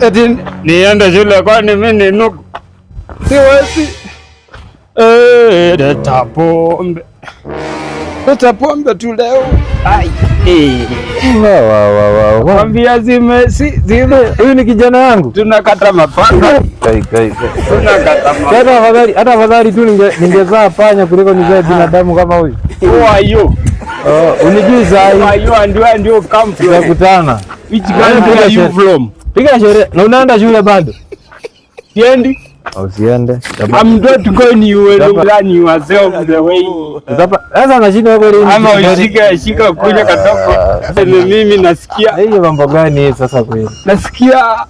Eti niende shule kwani mimi ni nuku? Siwezi. Leta pombe. Leta pombe tu leo. Ai. Kwambia zime. Huyu ni kijana yangu. Tunakata mapanga. Tunakata mapanga. Hata afadhali tu ningezaa panya kuliko nizae binadamu kama huyu. Who are you? Unijui sahi. Who are you and where do you come from? Tutakutana. Which country are you from? Piga sherehe. Na unaenda shule bado? Siendi. Usiende. I'm not going you will learn yourself the way. Sasa nashinda kweli. Ama shika kuja katoko. Sasa mimi nasikia. Hiyo mambo gani sasa kweli? Nasikia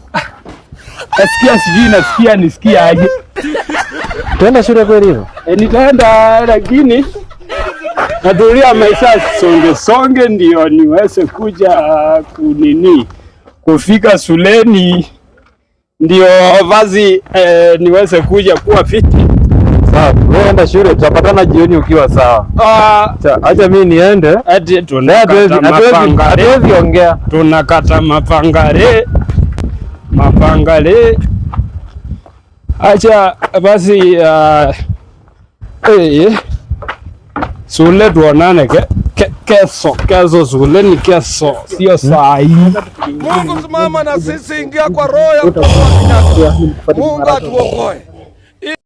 nisikia aje. Tuenda shule kweli hivyo? Nitaenda lakini natulia maisha songe ndio niweze kuja kufika shuleni ndio vazi niweze kuja kuwa fiti. Sawa, wewe enda shule, tutapatana jioni ukiwa sawa. Acha mimi niende. Ati tunakata ongea. Tunakata mapangale. Acha basi shule tuonane kesho shule ni kesho, sio saa hii. Mungu simama na sisi, ingia kwa roho ya Mungu atuokoe.